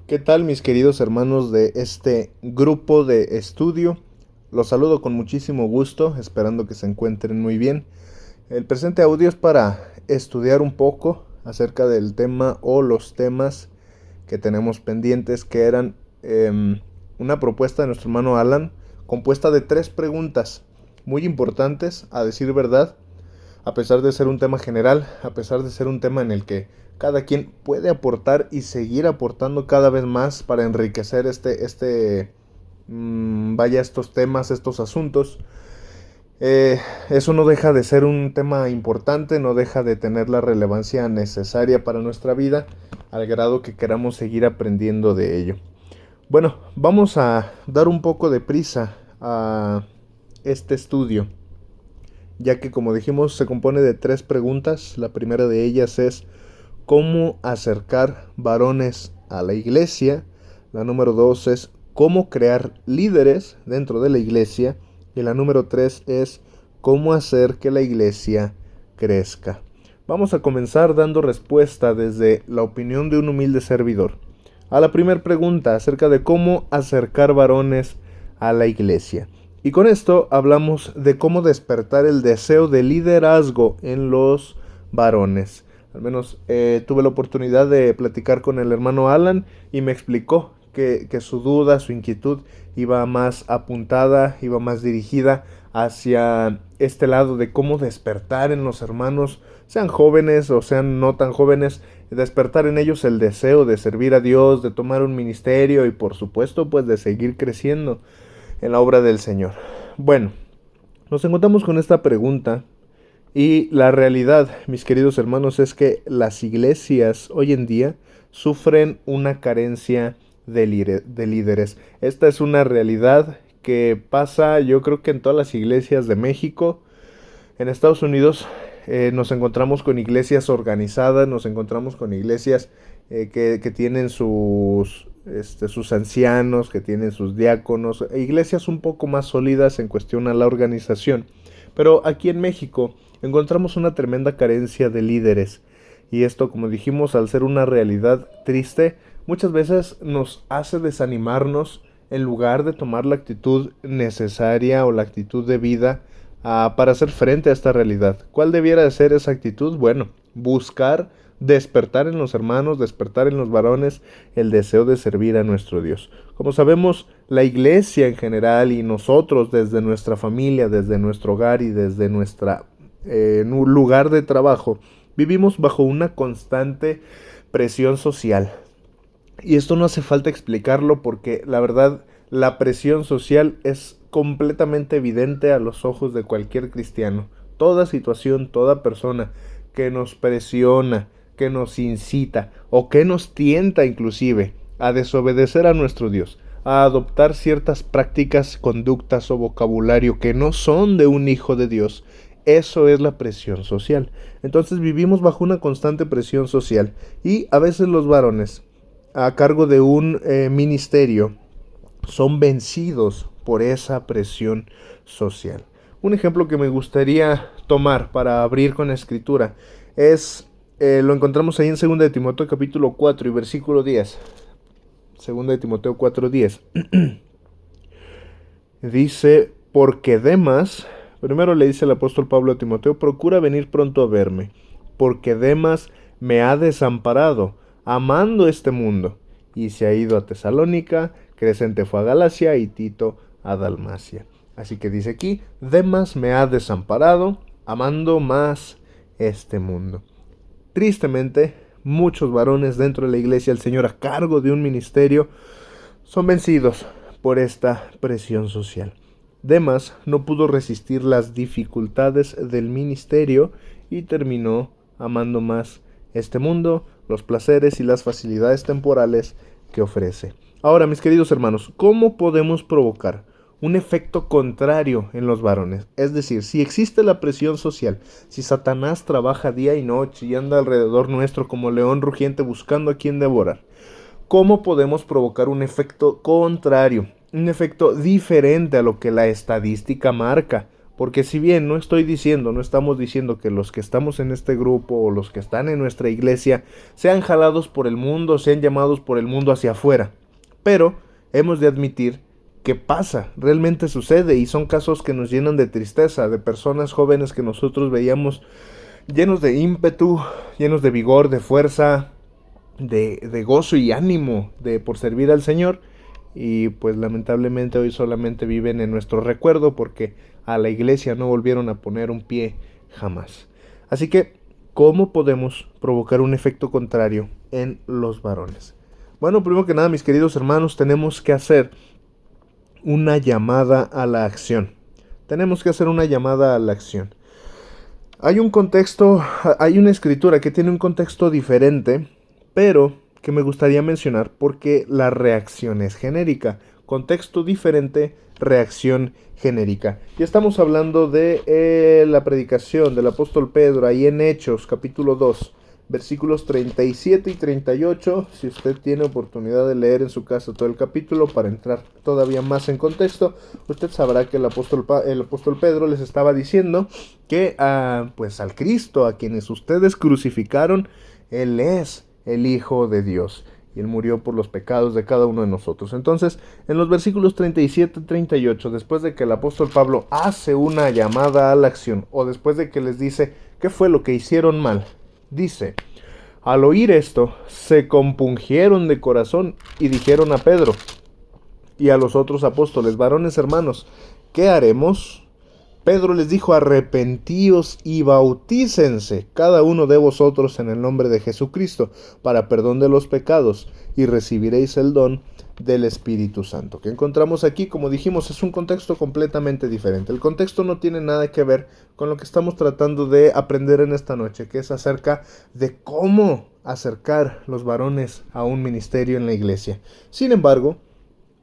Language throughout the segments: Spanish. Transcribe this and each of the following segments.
¿Qué tal, mis queridos hermanos de este grupo de estudio? Los saludo con muchísimo gusto, esperando que se encuentren muy bien. El presente audio es para estudiar un poco acerca del tema o los temas que tenemos pendientes, que eran una propuesta de nuestro hermano Alan, compuesta de 3 preguntas muy importantes, a decir verdad, a pesar de ser un tema general, a pesar de ser un tema en el que cada quien puede aportar y seguir aportando cada vez más para enriquecer estos temas, estos asuntos. Eso no deja de ser un tema importante, no deja de tener la relevancia necesaria para nuestra vida, al grado que queramos seguir aprendiendo de ello. Bueno, vamos a dar un poco de prisa a este estudio, ya que, como dijimos, se compone de 3 preguntas. La primera de ellas es cómo acercar varones a la iglesia. La número 2 es cómo crear líderes dentro de la iglesia. Y la número 3 es cómo hacer que la iglesia crezca. Vamos a comenzar dando respuesta desde la opinión de un humilde servidor a la primera pregunta acerca de cómo acercar varones a la iglesia. Y con esto hablamos de cómo despertar el deseo de liderazgo en los varones. Al menos tuve la oportunidad de platicar con el hermano Alan y me explicó que su duda, su inquietud iba más apuntada, iba más dirigida hacia este lado de cómo despertar en los hermanos, sean jóvenes o sean no tan jóvenes, despertar en ellos el deseo de servir a Dios, de tomar un ministerio y por supuesto pues de seguir creciendo en la obra del Señor. Bueno, nos encontramos con esta pregunta y la realidad, mis queridos hermanos, es que las iglesias hoy en día sufren una carencia de líderes. Esta es una realidad que pasa, yo creo que en todas las iglesias de México. En Estados Unidos nos encontramos con iglesias organizadas, nos encontramos con iglesias que tienen sus ancianos, que tienen sus diáconos, iglesias un poco más sólidas en cuestión a la organización. Pero aquí en México encontramos una tremenda carencia de líderes. Y esto, como dijimos, al ser una realidad triste, muchas veces nos hace desanimarnos en lugar de tomar la actitud necesaria o la actitud de vida para hacer frente a esta realidad. ¿Cuál debiera de ser esa actitud? Bueno, buscar despertar en los hermanos, despertar en los varones el deseo de servir a nuestro Dios. Como sabemos, la iglesia en general y nosotros desde nuestra familia, desde nuestro hogar y desde nuestra lugar de trabajo, vivimos bajo una constante presión social. Y esto no hace falta explicarlo porque la verdad, la presión social es completamente evidente a los ojos de cualquier cristiano. Toda situación, toda persona que nos presiona, que nos incita o que nos tienta inclusive a desobedecer a nuestro Dios, a adoptar ciertas prácticas, conductas o vocabulario que no son de un hijo de Dios, eso es la presión social. Entonces vivimos bajo una constante presión social y a veces los varones a cargo de un ministerio son vencidos por esa presión social. Un ejemplo que me gustaría tomar para abrir con la escritura es, lo encontramos ahí en 2 de Timoteo capítulo 4 y versículo 10. 2 de Timoteo 4:10. Dice, porque Demas, primero le dice el apóstol Pablo a Timoteo, procura venir pronto a verme, porque Demas me ha desamparado, amando este mundo, y se ha ido a Tesalónica, Crescente fue a Galacia y Tito a Dalmacia. Así que dice aquí, Demas me ha desamparado, amando más este mundo. Tristemente, muchos varones dentro de la iglesia del Señor a cargo de un ministerio son vencidos por esta presión social. Demas no pudo resistir las dificultades del ministerio y terminó amando más este mundo, los placeres y las facilidades temporales que ofrece. Ahora, mis queridos hermanos, ¿cómo podemos provocar un efecto contrario en los varones? Es decir, si existe la presión social, si Satanás trabaja día y noche y anda alrededor nuestro como león rugiente buscando a quien devorar, ¿cómo podemos provocar un efecto contrario? Un efecto diferente a lo que la estadística marca, Porque si bien no estamos diciendo que los que estamos en este grupo o los que están en nuestra iglesia sean jalados por el mundo, sean llamados por el mundo hacia afuera, pero hemos de admitir que pasa, realmente sucede, y son casos que nos llenan de tristeza, de personas jóvenes que nosotros veíamos llenos de ímpetu, llenos de vigor, de fuerza, de gozo y ánimo por servir al Señor, y pues lamentablemente hoy solamente viven en nuestro recuerdo porque a la iglesia no volvieron a poner un pie jamás. Así que, ¿cómo podemos provocar un efecto contrario en los varones? Bueno, primero que nada, mis queridos hermanos, tenemos que hacer una llamada a la acción. Tenemos que hacer una llamada a la acción. Hay un contexto, hay una escritura que tiene un contexto diferente, pero que me gustaría mencionar porque la reacción es genérica. Contexto diferente, reacción genérica. Y estamos hablando de la predicación del apóstol Pedro ahí en Hechos, capítulo 2, versículos 37 y 38. Si usted tiene oportunidad de leer en su casa todo el capítulo para entrar todavía más en contexto, usted sabrá que el apóstol Pedro les estaba diciendo que pues al Cristo, a quienes ustedes crucificaron, Él es el Hijo de Dios, y Él murió por los pecados de cada uno de nosotros. Entonces, en los versículos 37 y 38, después de que el apóstol Pablo hace una llamada a la acción, o después de que les dice qué fue lo que hicieron mal, dice: al oír esto, se compungieron de corazón y dijeron a Pedro y a los otros apóstoles: varones hermanos, ¿qué haremos? Pedro les dijo: arrepentíos y bautícense cada uno de vosotros en el nombre de Jesucristo para perdón de los pecados, y recibiréis el don del Espíritu Santo. Que encontramos aquí, como dijimos, es un contexto completamente diferente. El contexto no tiene nada que ver con lo que estamos tratando de aprender en esta noche, que es acerca de cómo acercar los varones a un ministerio en la iglesia. Sin embargo,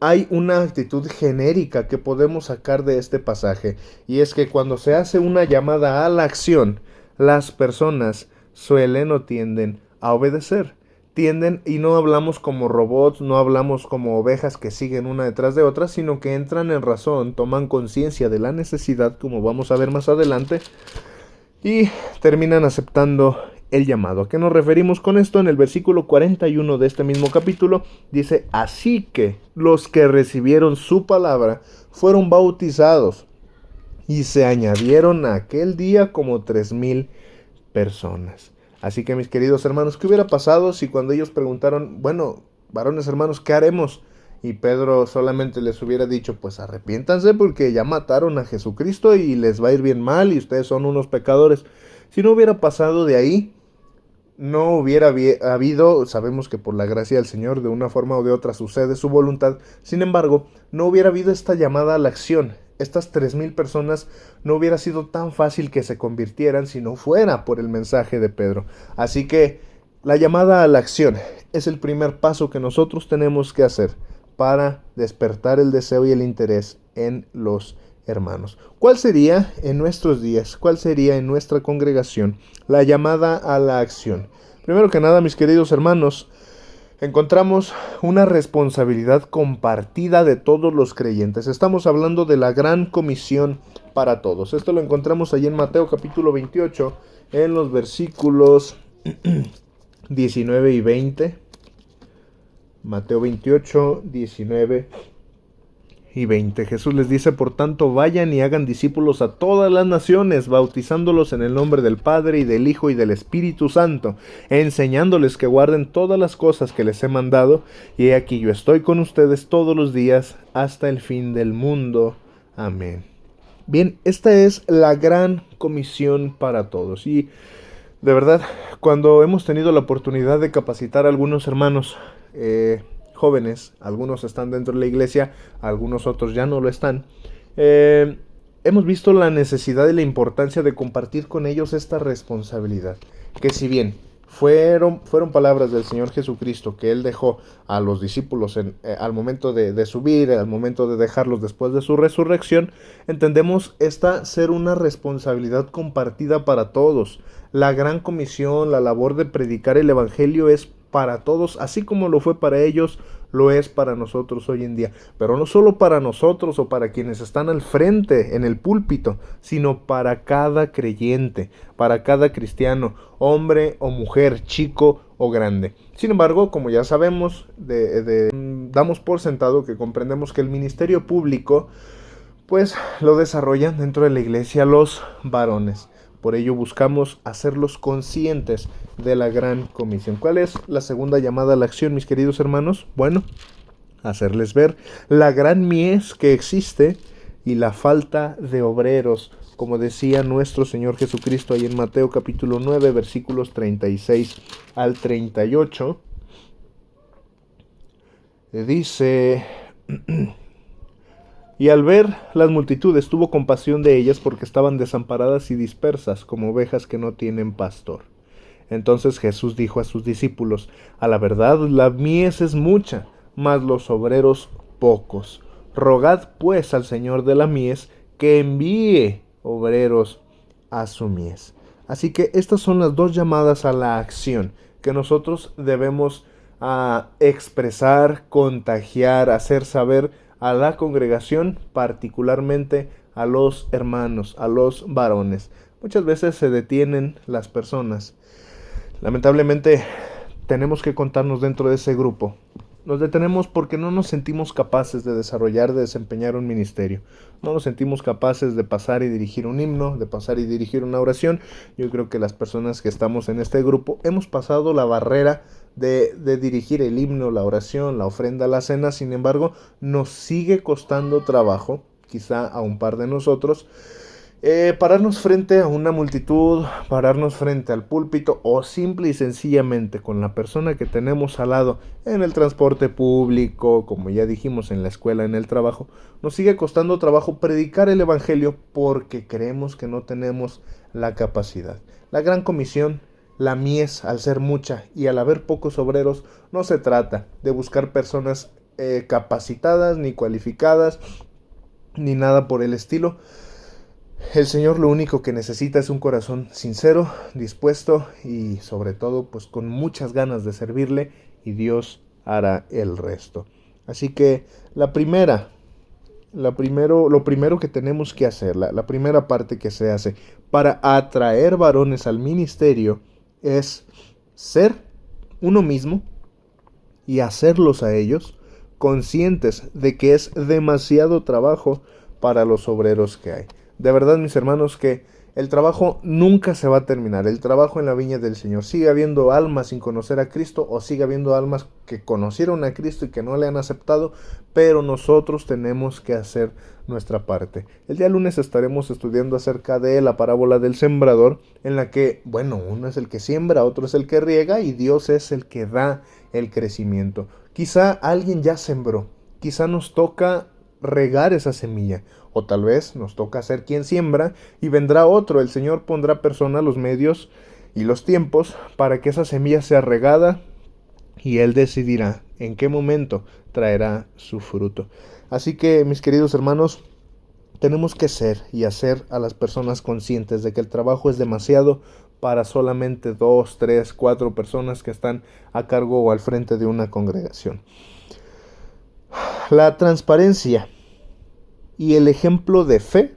hay una actitud genérica que podemos sacar de este pasaje, y es que cuando se hace una llamada a la acción, las personas suelen o tienden a obedecer. Tienden, y no hablamos como robots, no hablamos como ovejas que siguen una detrás de otra, sino que entran en razón, toman conciencia de la necesidad, como vamos a ver más adelante, y terminan aceptando el llamado. ¿A qué nos referimos con esto? En el versículo 41 de este mismo capítulo dice: así que los que recibieron su palabra fueron bautizados, y se añadieron aquel día como 3,000 personas. Así que, mis queridos hermanos, ¿qué hubiera pasado si cuando ellos preguntaron: bueno, varones hermanos, ¿qué haremos? Y Pedro solamente les hubiera dicho: pues arrepiéntanse porque ya mataron a Jesucristo y les va a ir bien mal y ustedes son unos pecadores. Si no hubiera pasado de ahí, no hubiera habido, sabemos que por la gracia del Señor de una forma o de otra sucede su voluntad, sin embargo, no hubiera habido esta llamada a la acción. Estas 3,000 personas no hubiera sido tan fácil que se convirtieran si no fuera por el mensaje de Pedro. Así que la llamada a la acción es el primer paso que nosotros tenemos que hacer para despertar el deseo y el interés en los hermanos. ¿Cuál sería en nuestros días, cuál sería en nuestra congregación la llamada a la acción? Primero que nada, mis queridos hermanos, encontramos una responsabilidad compartida de todos los creyentes. Estamos hablando de la gran comisión para todos. Esto lo encontramos allí en Mateo capítulo 28, en los versículos 19 y 20. Mateo 28, 19 y 20. Jesús les dice: por tanto, vayan y hagan discípulos a todas las naciones, bautizándolos en el nombre del Padre, y del Hijo, y del Espíritu Santo, enseñándoles que guarden todas las cosas que les he mandado, y he aquí yo estoy con ustedes todos los días hasta el fin del mundo. Amén. Bien, esta es la gran comisión para todos, y de verdad, cuando hemos tenido la oportunidad de capacitar a algunos hermanos jóvenes, algunos están dentro de la iglesia, algunos otros ya no lo están, hemos visto la necesidad y la importancia de compartir con ellos esta responsabilidad, que si bien fueron palabras del Señor Jesucristo que Él dejó a los discípulos al momento de subir, al momento de dejarlos después de su resurrección, entendemos esta ser una responsabilidad compartida para todos. La gran comisión, la labor de predicar el evangelio es para todos, así como lo fue para ellos, lo es para nosotros hoy en día. Pero no solo para nosotros o para quienes están al frente en el púlpito, sino para cada creyente, para cada cristiano, hombre o mujer, chico o grande. Sin embargo, como ya sabemos, damos por sentado que comprendemos que el ministerio público pues lo desarrollan dentro de la iglesia los varones. Por ello buscamos hacerlos conscientes de la gran comisión. ¿Cuál es la segunda llamada a la acción, mis queridos hermanos? Bueno, hacerles ver la gran mies que existe y la falta de obreros, como decía nuestro Señor Jesucristo ahí en Mateo capítulo 9, versículos 36 al 38. Dice... Y al ver las multitudes tuvo compasión de ellas porque estaban desamparadas y dispersas como ovejas que no tienen pastor. Entonces Jesús dijo a sus discípulos: a la verdad la mies es mucha, mas los obreros pocos. Rogad pues al Señor de la mies que envíe obreros a su mies. Así que estas son las dos llamadas a la acción que nosotros debemos expresar, contagiar, hacer saber a la congregación, particularmente a los hermanos, a los varones. Muchas veces se detienen las personas. Lamentablemente tenemos que contarnos dentro de ese grupo. Nos detenemos porque no nos sentimos capaces de desarrollar, de desempeñar un ministerio. No nos sentimos capaces de pasar y dirigir un himno, de pasar y dirigir una oración. Yo creo que las personas que estamos en este grupo hemos pasado la barrera de dirigir el himno, la oración, la ofrenda, la cena. Sin embargo, nos sigue costando trabajo, quizá a un par de nosotros, pararnos frente a una multitud, pararnos frente al púlpito o simple y sencillamente con la persona que tenemos al lado en el transporte público, como ya dijimos, en la escuela, en el trabajo. Nos sigue costando trabajo predicar el evangelio porque creemos que no tenemos la capacidad. La gran comisión, la mies, al ser mucha y al haber pocos obreros, no se trata de buscar personas capacitadas ni cualificadas ni nada por el estilo. El Señor lo único que necesita es un corazón sincero, dispuesto y sobre todo pues con muchas ganas de servirle, y Dios hará el resto. Así que lo primero que tenemos que hacer, la primera parte que se hace para atraer varones al ministerio es ser uno mismo y hacerlos a ellos conscientes de que es demasiado trabajo para los obreros que hay. De verdad, mis hermanos, que el trabajo nunca se va a terminar. El trabajo en la viña del Señor. Sigue habiendo almas sin conocer a Cristo, o sigue habiendo almas que conocieron a Cristo y que no le han aceptado, pero nosotros tenemos que hacer nuestra parte. El día lunes estaremos estudiando acerca de la parábola del sembrador, en la que, bueno, uno es el que siembra, otro es el que riega y Dios es el que da el crecimiento. Quizá alguien ya sembró, quizá nos toca regar esa semilla, o tal vez nos toca ser quien siembra y vendrá otro. El Señor pondrá persona, los medios y los tiempos para que esa semilla sea regada y Él decidirá en qué momento traerá su fruto. Así que, mis queridos hermanos, tenemos que ser y hacer a las personas conscientes de que el trabajo es demasiado para solamente 2, 3, 4 personas que están a cargo o al frente de una congregación. La transparencia y el ejemplo de fe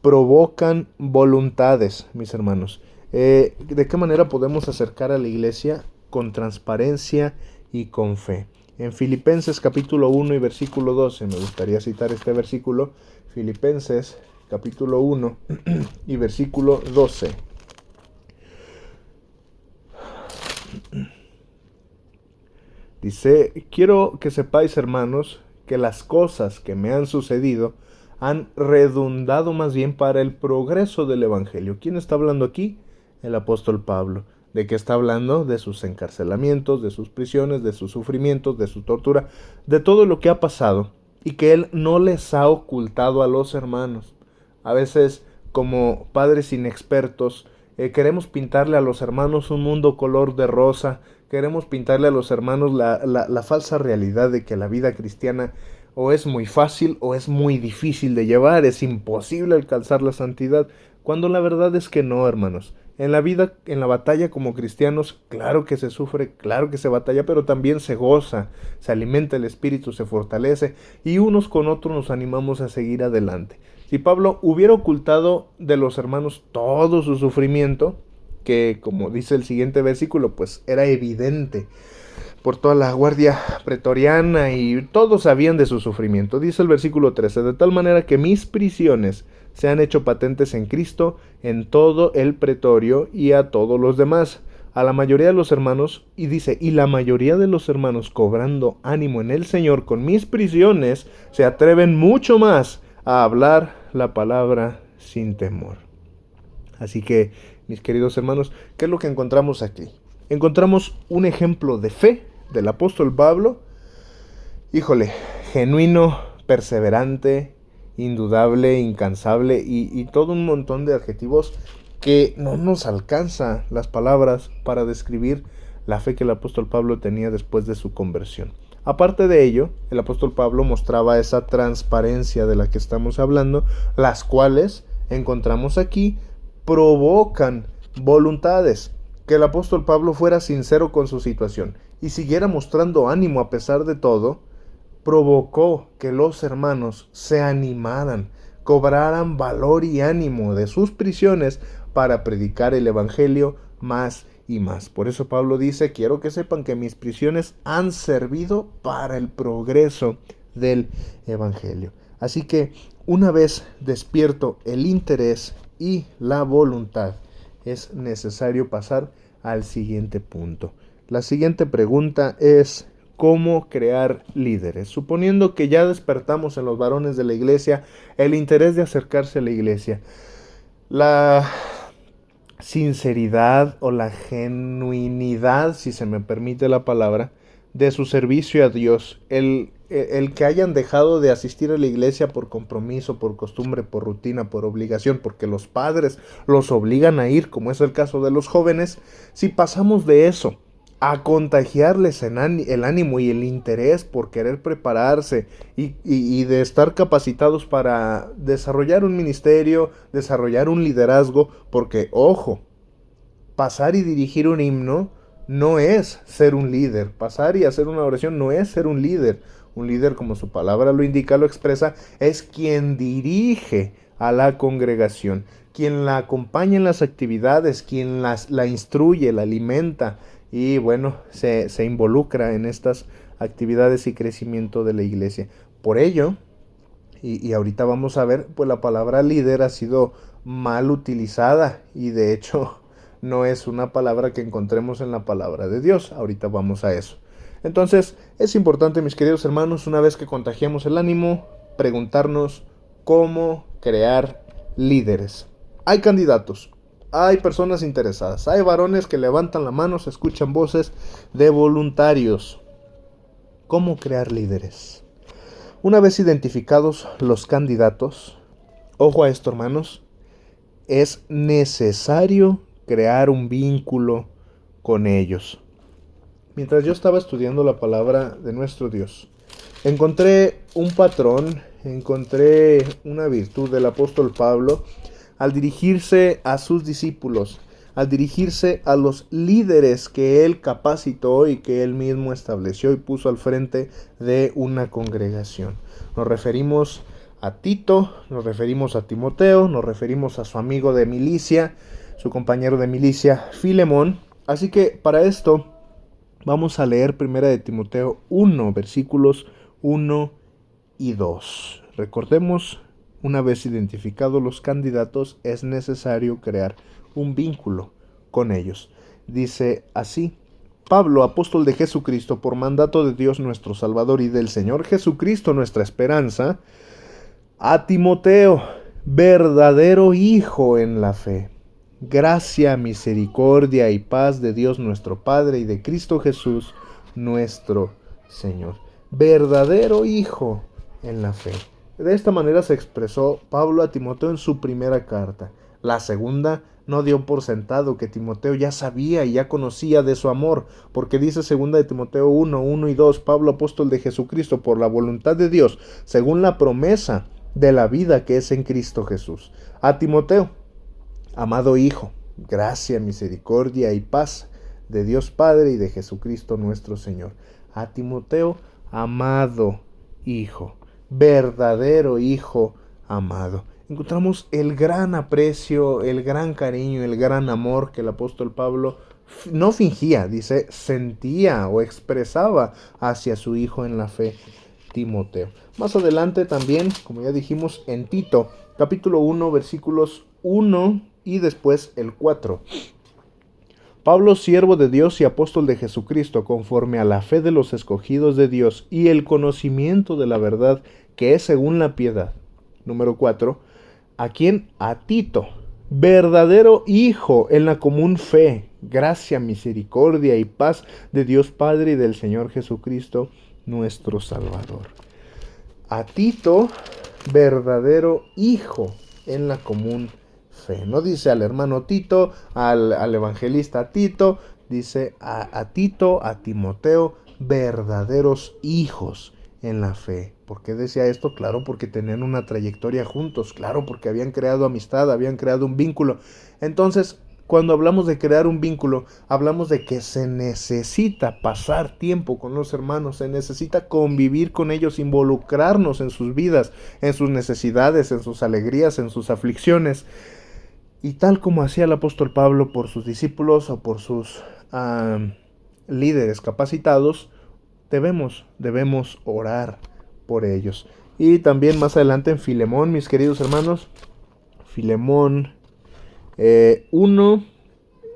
provocan voluntades, mis hermanos. ¿De qué manera podemos acercar a la iglesia? Con transparencia y con fe. En Filipenses capítulo 1 y versículo 12, me gustaría citar este versículo. Filipenses capítulo 1 y versículo 12. Dice: quiero que sepáis, hermanos, que las cosas que me han sucedido han redundado más bien para el progreso del evangelio. ¿Quién está hablando aquí? El apóstol Pablo. ¿De qué está hablando? De sus encarcelamientos, de sus prisiones, de sus sufrimientos, de su tortura, de todo lo que ha pasado y que él no les ha ocultado a los hermanos. A veces, como padres inexpertos, queremos pintarle a los hermanos un mundo color de rosa. Queremos pintarle a los hermanos la falsa realidad de que la vida cristiana o es muy fácil o es muy difícil de llevar, es imposible alcanzar la santidad, cuando la verdad es que no, hermanos. En la vida, en la batalla como cristianos, claro que se sufre, claro que se batalla, pero también se goza, se alimenta el espíritu, se fortalece y unos con otros nos animamos a seguir adelante. Si Pablo hubiera ocultado de los hermanos todo su sufrimiento, que como dice el siguiente versículo, pues era evidente por toda la guardia pretoriana y todos sabían de su sufrimiento. Dice el versículo 13, de tal manera que mis prisiones se han hecho patentes en Cristo en todo el pretorio y a todos los demás. A la mayoría de los hermanos, y dice, y la mayoría de los hermanos cobrando ánimo en el Señor con mis prisiones, se atreven mucho más a hablar la palabra sin temor. Así que, mis queridos hermanos, ¿qué es lo que encontramos aquí? Encontramos un ejemplo de fe del apóstol Pablo, híjole, genuino, perseverante, indudable, incansable y todo un montón de adjetivos que no nos alcanza las palabras para describir la fe que el apóstol Pablo tenía después de su conversión. Aparte de ello, el apóstol Pablo mostraba esa transparencia de la que estamos hablando, las cuales encontramos aquí provocan voluntades. Que el apóstol Pablo fuera sincero con su situación y siguiera mostrando ánimo a pesar de todo, provocó que los hermanos se animaran, cobraran valor y ánimo de sus prisiones para predicar el evangelio más y más. Por eso Pablo dice, quiero que sepan que mis prisiones han servido para el progreso del evangelio. Así que una vez despierto el interés y la voluntad, es necesario pasar al siguiente punto. La siguiente pregunta es, ¿cómo crear líderes? Suponiendo que ya despertamos en los varones de la iglesia el interés de acercarse a la iglesia, la sinceridad o la genuinidad, si se me permite la palabra, de su servicio a Dios, el que hayan dejado de asistir a la iglesia por compromiso, por costumbre, por rutina, por obligación, porque los padres los obligan a ir, como es el caso de los jóvenes, si pasamos de eso a contagiarles el ánimo y el interés por querer prepararse y de estar capacitados para desarrollar un ministerio, desarrollar un liderazgo, porque, ojo, pasar y dirigir un himno no es ser un líder, pasar y hacer una oración no es ser un líder. Un líder, como su palabra lo indica, lo expresa, es quien dirige a la congregación, quien la acompaña en las actividades, quien la instruye, la alimenta y bueno, se involucra en estas actividades y crecimiento de la iglesia. Por ello, y ahorita vamos a ver, pues la palabra líder ha sido mal utilizada y de hecho no es una palabra que encontremos en la palabra de Dios. Ahorita vamos a eso. Entonces, es importante, mis queridos hermanos, una vez que contagiemos el ánimo, preguntarnos cómo crear líderes. Hay candidatos, hay personas interesadas, hay varones que levantan la mano, se escuchan voces de voluntarios. ¿Cómo crear líderes? Una vez identificados los candidatos, ojo a esto, hermanos, es necesario crear un vínculo con ellos. Mientras yo estaba estudiando la palabra de nuestro Dios, encontré un patrón, encontré una virtud del apóstol Pablo al dirigirse a sus discípulos, al dirigirse a los líderes que él capacitó y que él mismo estableció y puso al frente de una congregación. Nos referimos a Tito, nos referimos a Timoteo, nos referimos a su amigo de milicia, su compañero de milicia, Filemón. Así que para esto vamos a leer 1 de Timoteo 1, versículos 1 y 2. Recordemos, una vez identificados los candidatos, es necesario crear un vínculo con ellos. Dice así: Pablo, apóstol de Jesucristo, por mandato de Dios nuestro Salvador y del Señor Jesucristo nuestra esperanza, a Timoteo, verdadero hijo en la fe. Gracia, misericordia y paz de Dios nuestro Padre y de Cristo Jesús nuestro Señor. Verdadero hijo en la fe. De esta manera se expresó Pablo a Timoteo en su primera carta. La segunda no dio por sentado que Timoteo ya sabía y ya conocía de su amor, porque dice 2 de Timoteo 1, 1 y 2, Pablo, apóstol de Jesucristo, por la voluntad de Dios, según la promesa de la vida que es en Cristo Jesús. A Timoteo, amado hijo, gracia, misericordia y paz de Dios Padre y de Jesucristo nuestro Señor. A Timoteo, amado hijo, verdadero hijo amado. Encontramos el gran aprecio, el gran cariño, el gran amor que el apóstol Pablo no fingía, dice, sentía o expresaba hacia su hijo en la fe, Timoteo. Más adelante también, como ya dijimos, en Tito, capítulo 1, versículos 1 y después el 4. Pablo, siervo de Dios y apóstol de Jesucristo, conforme a la fe de los escogidos de Dios y el conocimiento de la verdad que es según la piedad. Número 4. ¿A quién? A Tito, verdadero hijo en la común fe, gracia, misericordia y paz de Dios Padre y del Señor Jesucristo, nuestro Salvador. A Tito, verdadero hijo en la común fe. No dice al hermano Tito, al evangelista Tito, dice a Tito, a Timoteo, verdaderos hijos en la fe. ¿Por qué decía esto? Claro, porque tenían una trayectoria juntos, claro, porque habían creado amistad, habían creado un vínculo. Entonces, cuando hablamos de crear un vínculo, hablamos de que se necesita pasar tiempo con los hermanos, se necesita convivir con ellos, involucrarnos en sus vidas, en sus necesidades, en sus alegrías, en sus aflicciones. Y tal como hacía el apóstol Pablo por sus discípulos o por sus líderes capacitados, debemos orar por ellos. Y también más adelante en Filemón, mis queridos hermanos, Filemón 1,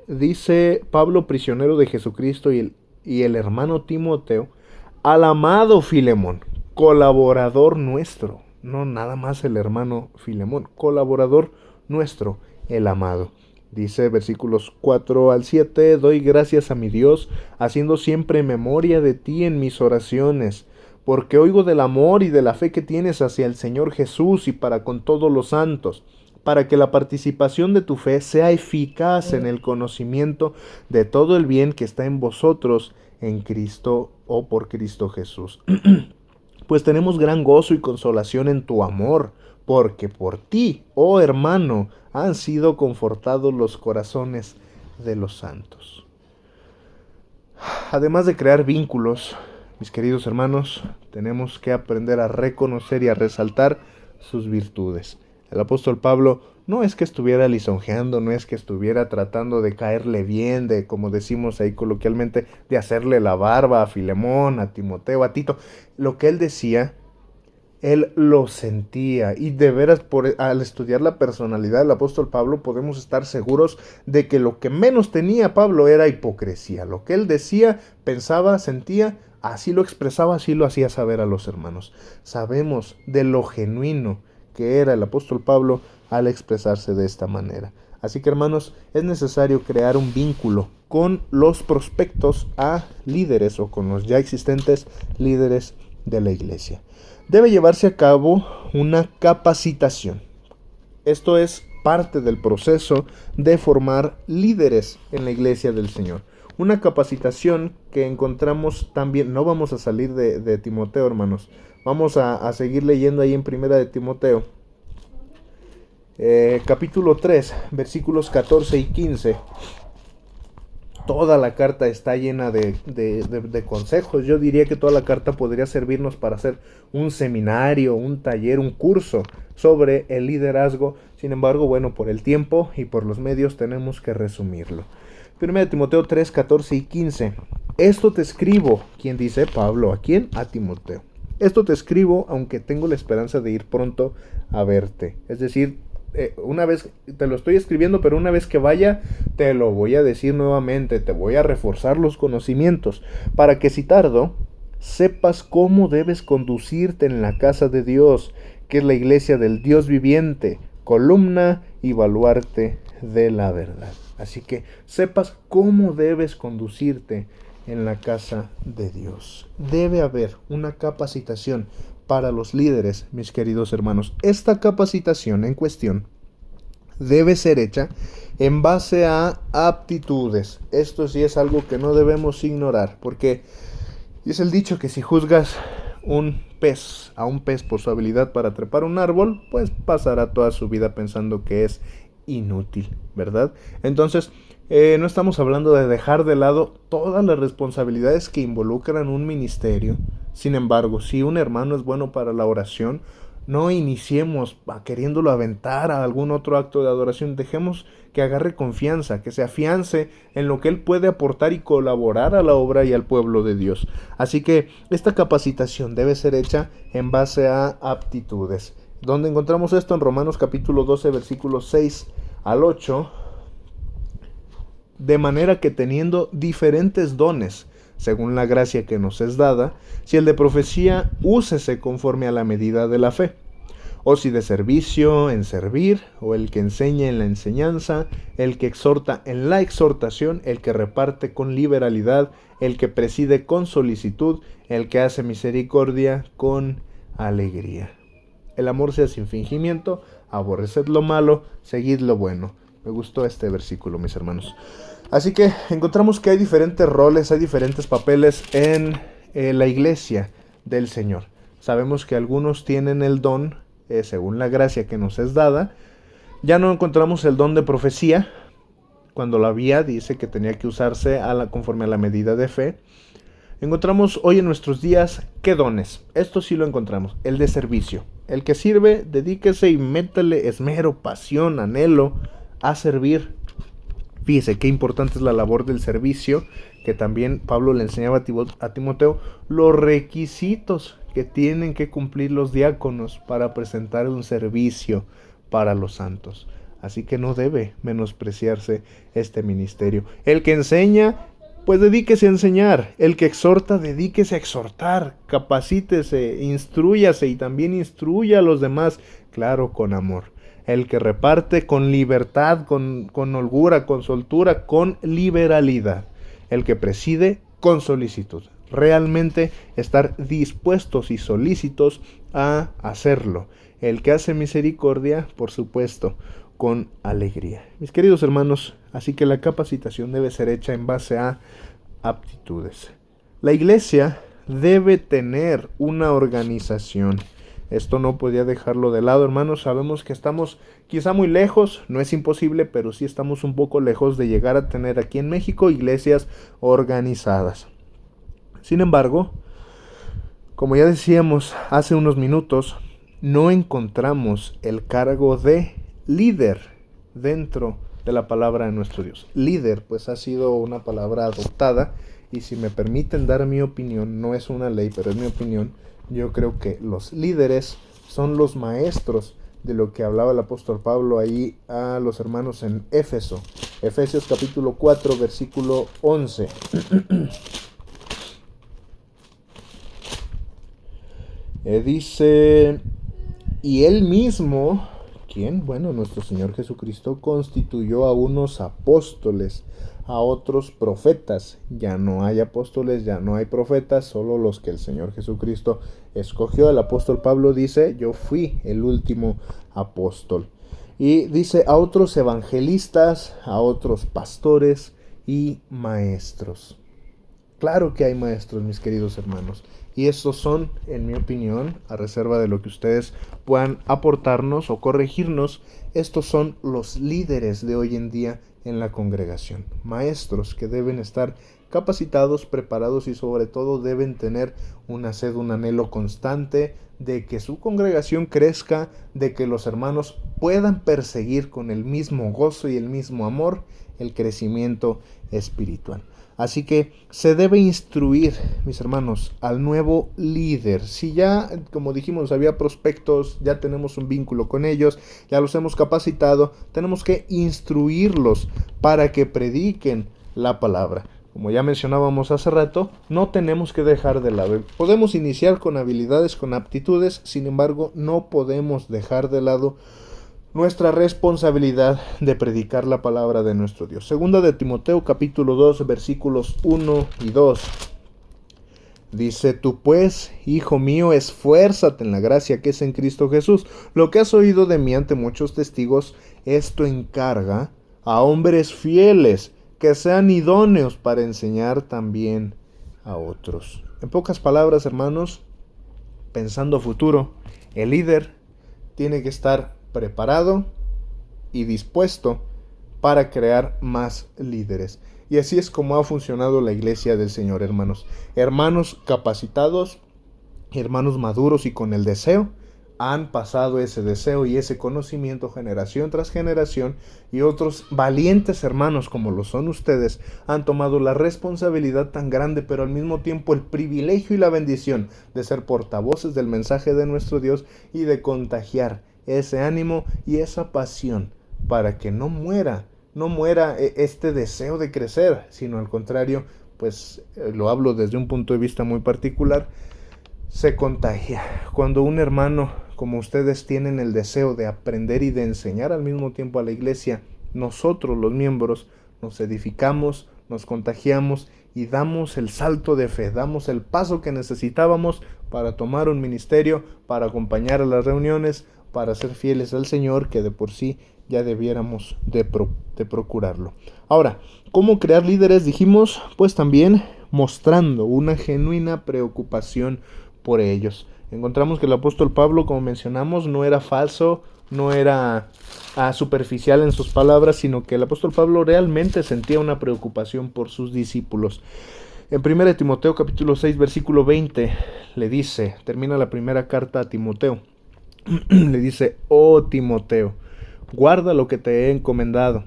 dice Pablo, prisionero de Jesucristo, y el hermano Timoteo, al amado Filemón, colaborador nuestro, no nada más el hermano Filemón, colaborador nuestro, el amado. Dice versículos 4 al 7, doy gracias a mi Dios, haciendo siempre memoria de ti en mis oraciones, porque oigo del amor y de la fe que tienes hacia el Señor Jesús y para con todos los santos, para que la participación de tu fe sea eficaz en el conocimiento de todo el bien que está en vosotros en Cristo o por Cristo Jesús. Pues tenemos gran gozo y consolación en tu amor, porque por ti, oh hermano, han sido confortados los corazones de los santos. Además de crear vínculos, mis queridos hermanos, tenemos que aprender a reconocer y a resaltar sus virtudes. El apóstol Pablo no es que estuviera lisonjeando, no es que estuviera tratando de caerle bien, de, como decimos ahí coloquialmente, de hacerle la barba a Filemón, a Timoteo, a Tito. Lo que él decía, él lo sentía, y de veras al estudiar la personalidad del apóstol Pablo podemos estar seguros de que lo que menos tenía Pablo era hipocresía. Lo que él decía, pensaba, sentía, así lo expresaba, así lo hacía saber a los hermanos. Sabemos de lo genuino que era el apóstol Pablo al expresarse de esta manera. Así que, hermanos, es necesario crear un vínculo con los prospectos a líderes o con los ya existentes líderes de la iglesia. Debe llevarse a cabo una capacitación. Esto es parte del proceso de formar líderes en la iglesia del Señor. Una capacitación que encontramos también, no vamos a salir de Timoteo, hermanos. Vamos a seguir leyendo ahí en Primera de Timoteo. Capítulo 3, versículos 14 y 15. Toda la carta está llena de consejos. Yo diría que toda la carta podría servirnos para hacer un seminario, un taller, un curso sobre el liderazgo. Sin embargo, bueno, por el tiempo y por los medios tenemos que resumirlo. 1 Timoteo 3, 14 y 15. Esto te escribo. ¿Quién dice? Pablo. ¿A quién? A Timoteo. Esto te escribo, aunque tengo la esperanza de ir pronto a verte. Es decir, una vez te lo estoy escribiendo, pero una vez que vaya te lo voy a decir nuevamente, te voy a reforzar los conocimientos, para que si tardo, sepas cómo debes conducirte en la casa de Dios, que es la iglesia del Dios viviente, columna y baluarte de la verdad. Así que sepas cómo debes conducirte en la casa de Dios. Debe haber una capacitación para los líderes, mis queridos hermanos. Esta capacitación en cuestión debe ser hecha en base a aptitudes. Esto sí es algo que no debemos ignorar, porque es el dicho que si juzgas a un pez por su habilidad para trepar un árbol, pues pasará toda su vida pensando que es inútil, ¿verdad? Entonces, no estamos hablando de dejar de lado todas las responsabilidades que involucran un ministerio. Sin embargo, si un hermano es bueno para la oración, no iniciemos queriéndolo aventar a algún otro acto de adoración. Dejemos que agarre confianza, que se afiance en lo que él puede aportar y colaborar a la obra y al pueblo de Dios. Así que esta capacitación debe ser hecha en base a aptitudes. ¿Dónde encontramos esto? En Romanos capítulo 12, versículos 6 al 8. De manera que teniendo diferentes dones, según la gracia que nos es dada, si el de profecía, úsese conforme a la medida de la fe, o si de servicio, en servir, o el que enseña en la enseñanza, el que exhorta en la exhortación, el que reparte con liberalidad, el que preside con solicitud, el que hace misericordia con alegría. El amor sea sin fingimiento, aborreced lo malo, seguid lo bueno. Me gustó este versículo, mis hermanos. Así que encontramos que hay diferentes roles, hay diferentes papeles en la iglesia del Señor. Sabemos que algunos tienen el don, según la gracia que nos es dada. Ya no encontramos el don de profecía, cuando la había, dice que tenía que usarse conforme a la medida de fe. Encontramos hoy en nuestros días, ¿qué dones? Esto sí lo encontramos, el de servicio. El que sirve, dedíquese y métale esmero, pasión, anhelo a servir. Fíjese qué importante es la labor del servicio, que también Pablo le enseñaba a Timoteo los requisitos que tienen que cumplir los diáconos para presentar un servicio para los santos. Así que no debe menospreciarse este ministerio. El que enseña, pues dedíquese a enseñar. El que exhorta, dedíquese a exhortar. Capacítese, instrúyase y también instruya a los demás, claro, con amor. El que reparte con libertad, con holgura, con soltura, con liberalidad. El que preside con solicitud. Realmente estar dispuestos y solícitos a hacerlo. El que hace misericordia, por supuesto, con alegría. Mis queridos hermanos, así que la capacitación debe ser hecha en base a aptitudes. La iglesia debe tener una organización. Esto no podía dejarlo de lado, hermanos. Sabemos que estamos quizá muy lejos, no es imposible, pero sí estamos un poco lejos de llegar a tener aquí en México iglesias organizadas. Sin embargo, como ya decíamos hace unos minutos, no encontramos el cargo de líder dentro de la palabra de nuestro Dios. Líder, pues ha sido una palabra adoptada, y si me permiten dar mi opinión, no es una ley, pero es mi opinión. Yo creo que los líderes son los maestros de lo que hablaba el apóstol Pablo ahí a los hermanos en Éfeso. Efesios capítulo 4, versículo 11. Dice, y él mismo, ¿quién? Bueno, nuestro Señor Jesucristo constituyó a unos apóstoles, a otros profetas. Ya no hay apóstoles, ya no hay profetas, solo los que el Señor Jesucristo escogió. El apóstol Pablo dice, yo fui el último apóstol. Y dice, a otros evangelistas, a otros pastores y maestros. Claro que hay maestros, mis queridos hermanos. Y estos son, en mi opinión, a reserva de lo que ustedes puedan aportarnos o corregirnos, estos son los líderes de hoy en día en la congregación. Maestros que deben estar capacitados, preparados y sobre todo deben tener una sed, un anhelo constante de que su congregación crezca, de que los hermanos puedan perseguir con el mismo gozo y el mismo amor el crecimiento espiritual. Así que se debe instruir, mis hermanos, al nuevo líder. Si ya, como dijimos, había prospectos, ya tenemos un vínculo con ellos, ya los hemos capacitado, tenemos que instruirlos para que prediquen la palabra. Como ya mencionábamos hace rato, no tenemos que dejar de lado. Podemos iniciar con habilidades, con aptitudes, sin embargo, no podemos dejar de lado nuestra responsabilidad de predicar la palabra de nuestro Dios. Segunda de Timoteo capítulo 2 versículos 1 y 2. Dice, tú pues, hijo mío, esfuérzate en la gracia que es en Cristo Jesús. Lo que has oído de mí ante muchos testigos, esto encarga a hombres fieles que sean idóneos para enseñar también a otros. En pocas palabras, hermanos, pensando a futuro, el líder tiene que estar preparado, y dispuesto para crear más líderes. Y así es como ha funcionado la iglesia del Señor, hermanos. Hermanos capacitados, hermanos maduros y con el deseo, han pasado ese deseo y ese conocimiento generación tras generación, y otros valientes hermanos como lo son ustedes han tomado la responsabilidad tan grande, pero al mismo tiempo el privilegio y la bendición de ser portavoces del mensaje de nuestro Dios y de contagiar ese ánimo y esa pasión para que no muera este deseo de crecer, sino al contrario, pues lo hablo desde un punto de vista muy particular, se contagia. Cuando un hermano como ustedes tienen el deseo de aprender y de enseñar al mismo tiempo a la iglesia, nosotros los miembros nos edificamos, nos contagiamos y damos el salto de fe, damos el paso que necesitábamos para tomar un ministerio, para acompañar a las reuniones, para ser fieles al Señor, que de por sí ya debiéramos de procurarlo. Ahora, ¿cómo crear líderes? Dijimos, pues también mostrando una genuina preocupación por ellos. Encontramos que el apóstol Pablo, como mencionamos, no era falso, no era superficial en sus palabras, sino que el apóstol Pablo realmente sentía una preocupación por sus discípulos. En 1 Timoteo capítulo 6 versículo 20 le dice, termina la primera carta a Timoteo, le dice: oh Timoteo, guarda lo que te he encomendado,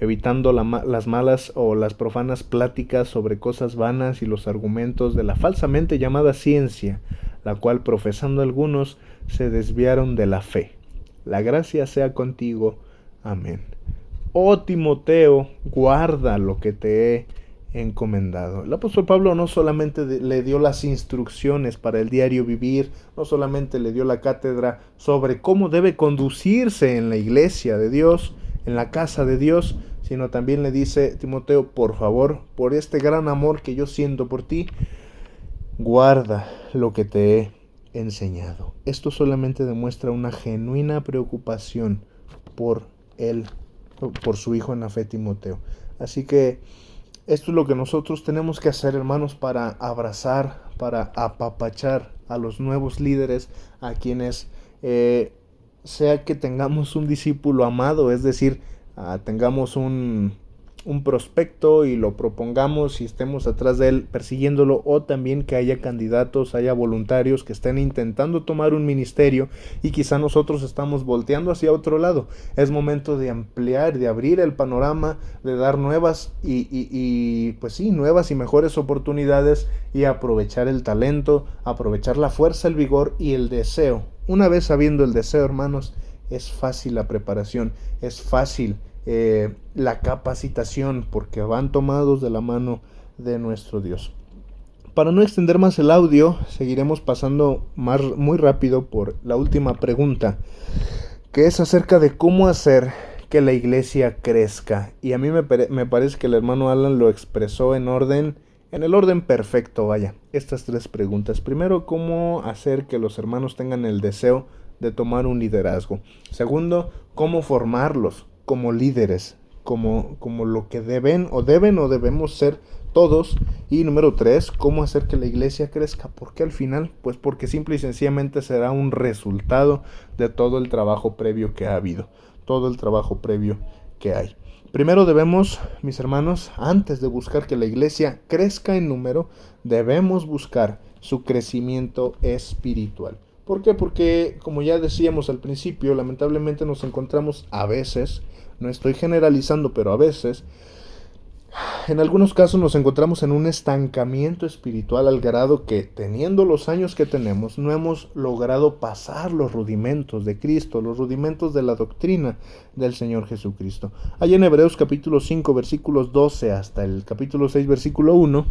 evitando las malas o las profanas pláticas sobre cosas vanas y los argumentos de la falsamente llamada ciencia, la cual profesando algunos se desviaron de la fe. La gracia sea contigo. Amén. Oh Timoteo, guarda lo que te he encomendado. El apóstol Pablo no solamente le dio las instrucciones para el diario vivir, no solamente le dio la cátedra sobre cómo debe conducirse en la iglesia de Dios, en la casa de Dios, sino también le dice: Timoteo, por favor, por este gran amor que yo siento por ti, guarda lo que te he enseñado. Esto solamente demuestra una genuina preocupación por él, por su hijo en la fe, Timoteo. Así que esto es lo que nosotros tenemos que hacer, hermanos, para abrazar, para apapachar a los nuevos líderes, a quienes sea que tengamos un discípulo amado, es decir, tengamos un prospecto y lo propongamos y estemos atrás de él persiguiéndolo, o también que haya candidatos, haya voluntarios que estén intentando tomar un ministerio y quizá nosotros estamos volteando hacia otro lado. Es momento de ampliar, de abrir el panorama, de dar nuevas nuevas y mejores oportunidades, y aprovechar el talento, aprovechar la fuerza, el vigor y el deseo. Una vez sabiendo el deseo, hermanos, es fácil la preparación, es fácil la capacitación, porque van tomados de la mano de nuestro Dios. Para no extender más el audio, seguiremos pasando muy rápido por la última pregunta, que es acerca de cómo hacer que la iglesia crezca. Y a mí me parece que el hermano Alan lo expresó en el orden perfecto, vaya. Estas tres preguntas. Primero, cómo hacer que los hermanos tengan el deseo de tomar un liderazgo. Segundo, cómo formarlos como líderes, como lo que deben o debemos ser todos. Y número 3, cómo hacer que la iglesia crezca. ¿Por qué al final? Pues porque simple y sencillamente será un resultado de todo el trabajo previo que ha habido, todo el trabajo previo que hay. Primero debemos, mis hermanos, antes de buscar que la iglesia crezca en número, debemos buscar su crecimiento espiritual. ¿Por qué? Porque, como ya decíamos al principio, lamentablemente nos encontramos a veces, no estoy generalizando, pero a veces, en algunos casos nos encontramos en un estancamiento espiritual al grado que, teniendo los años que tenemos, no hemos logrado pasar los rudimentos de Cristo, los rudimentos de la doctrina del Señor Jesucristo. Allá en Hebreos capítulo 5, versículos 12 hasta el capítulo 6, versículo 1,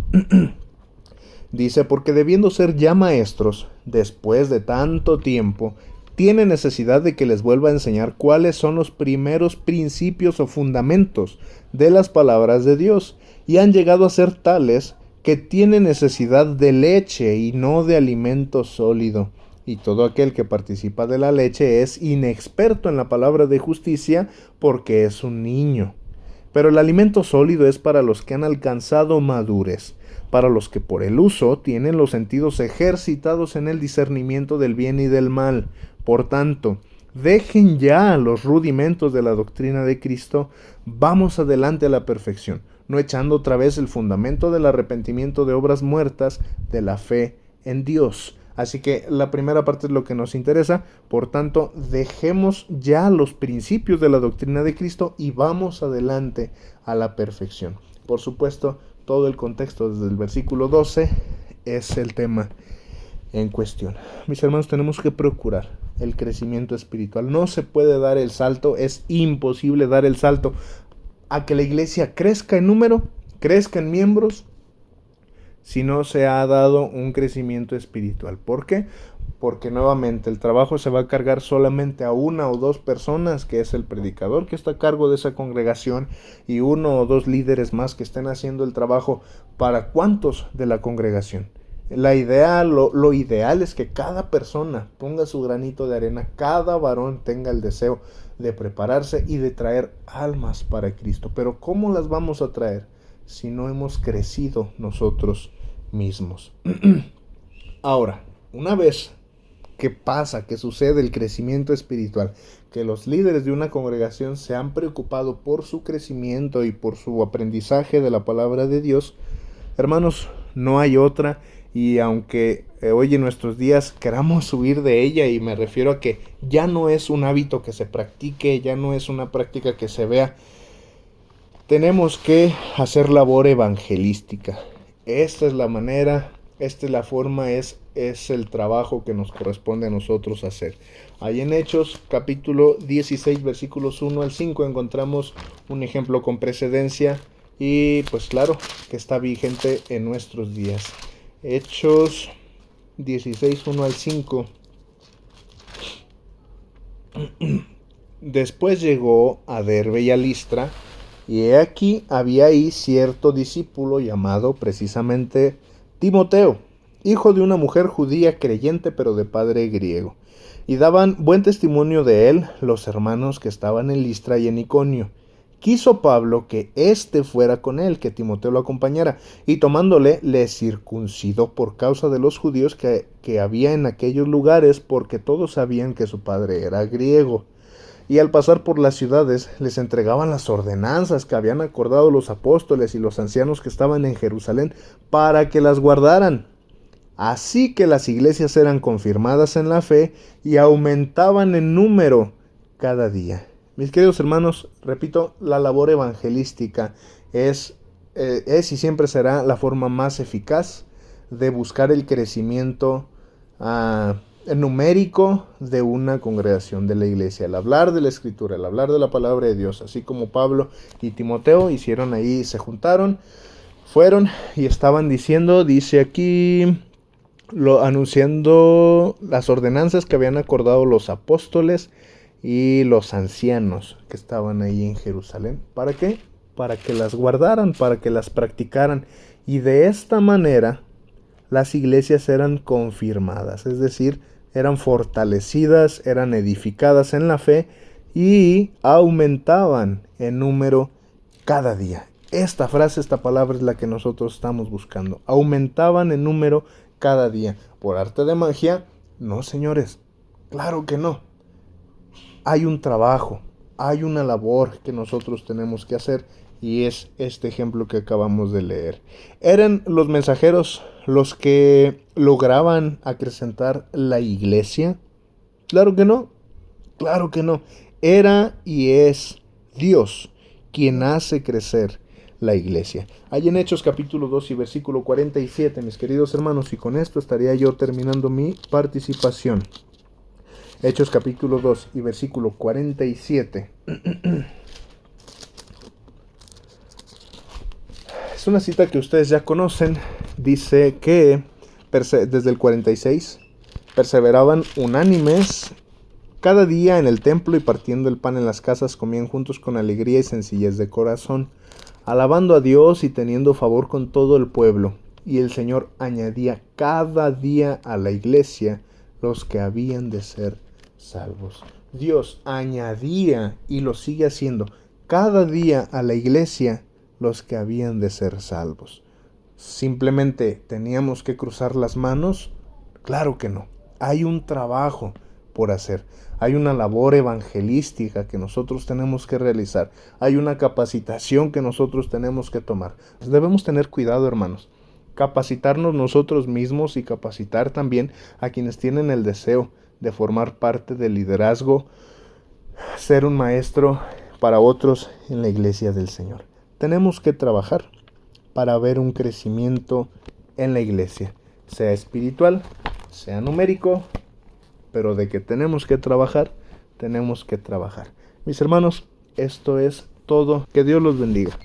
dice: porque debiendo ser ya maestros, después de tanto tiempo, tiene necesidad de que les vuelva a enseñar cuáles son los primeros principios o fundamentos de las palabras de Dios, y han llegado a ser tales que tienen necesidad de leche y no de alimento sólido. Y todo aquel que participa de la leche es inexperto en la palabra de justicia, porque es un niño. Pero el alimento sólido es para los que han alcanzado madurez, para los que por el uso tienen los sentidos ejercitados en el discernimiento del bien y del mal. Por tanto, dejen ya los rudimentos de la doctrina de Cristo, vamos adelante a la perfección, no echando otra vez el fundamento del arrepentimiento de obras muertas, de la fe en Dios. Así que la primera parte es lo que nos interesa, por tanto, dejemos ya los principios de la doctrina de Cristo y vamos adelante a la perfección. Por supuesto, todo el contexto desde el versículo 12 es el tema en cuestión. Mis hermanos, tenemos que procurar el crecimiento espiritual. No se puede dar el salto, es imposible dar el salto a que la iglesia crezca en número, crezca en miembros, si no se ha dado un crecimiento espiritual. ¿Por qué? Porque nuevamente el trabajo se va a cargar solamente a una o dos personas, que es el predicador que está a cargo de esa congregación, y uno o dos líderes más que estén haciendo el trabajo. ¿Para cuántos de la congregación? Lo ideal es que cada persona ponga su granito de arena, cada varón tenga el deseo de prepararse y de traer almas para Cristo. Pero ¿cómo las vamos a traer si no hemos crecido nosotros mismos? Ahora, una vez que pasa, que sucede el crecimiento espiritual, que los líderes de una congregación se han preocupado por su crecimiento y por su aprendizaje de la palabra de Dios, hermanos, no hay otra. Y aunque hoy en nuestros días queramos huir de ella, y me refiero a que ya no es un hábito que se practique, ya no es una práctica que se vea, tenemos que hacer labor evangelística. Esta es la manera, esta es la forma, es el trabajo que nos corresponde a nosotros hacer. Ahí en Hechos capítulo 16 versículos 1 al 5 encontramos un ejemplo con precedencia y pues claro que está vigente en nuestros días. Hechos 16, 1 al 5. Después llegó a Derbe y a Listra, y he aquí había ahí cierto discípulo llamado precisamente Timoteo, hijo de una mujer judía creyente pero de padre griego. Y daban buen testimonio de él los hermanos que estaban en Listra y en Iconio. Quiso Pablo que éste fuera con él, que Timoteo lo acompañara, y tomándole le circuncidó por causa de los judíos que había en aquellos lugares, porque todos sabían que su padre era griego. Y al pasar por las ciudades les entregaban las ordenanzas que habían acordado los apóstoles y los ancianos que estaban en Jerusalén para que las guardaran. Así que las iglesias eran confirmadas en la fe y aumentaban en número cada día. Mis queridos hermanos, repito, la labor evangelística es y siempre será la forma más eficaz de buscar el crecimiento numérico de una congregación de la iglesia. El hablar de la escritura, el hablar de la palabra de Dios, así como Pablo y Timoteo hicieron ahí, se juntaron, fueron y estaban diciendo, dice aquí, anunciando las ordenanzas que habían acordado los apóstoles y los ancianos que estaban ahí en Jerusalén. ¿Para qué? Para que las guardaran, para que las practicaran. Y de esta manera las iglesias eran confirmadas, es decir, eran fortalecidas, eran edificadas en la fe y aumentaban en número cada día. Esta frase, esta palabra es la que nosotros estamos buscando. Aumentaban en número cada día. ¿Por arte de magia? No, señores, claro que no. Hay un trabajo, hay una labor que nosotros tenemos que hacer y es este ejemplo que acabamos de leer. ¿Eran los mensajeros los que lograban acrecentar la iglesia? Claro que no, claro que no. Era y es Dios quien hace crecer la iglesia. Hay en Hechos capítulo 2 y versículo 47, mis queridos hermanos, y con esto estaría yo terminando mi participación. Hechos capítulo 2 y versículo 47. Es una cita que ustedes ya conocen. Dice que desde el 46 perseveraban unánimes cada día en el templo y partiendo el pan en las casas comían juntos con alegría y sencillez de corazón, alabando a Dios y teniendo favor con todo el pueblo. Y el Señor añadía cada día a la iglesia los que habían de ser salvos. Dios añadía y lo sigue haciendo cada día a la iglesia los que habían de ser salvos. ¿Simplemente teníamos que cruzar las manos? Claro que no. Hay un trabajo por hacer. Hay una labor evangelística que nosotros tenemos que realizar. Hay una capacitación que nosotros tenemos que tomar. Debemos tener cuidado, hermanos. Capacitarnos nosotros mismos y capacitar también a quienes tienen el deseo de formar parte del liderazgo, ser un maestro para otros en la iglesia del Señor. Tenemos que trabajar para ver un crecimiento en la iglesia, sea espiritual, sea numérico, pero de que tenemos que trabajar, tenemos que trabajar. Mis hermanos, esto es todo. Que Dios los bendiga.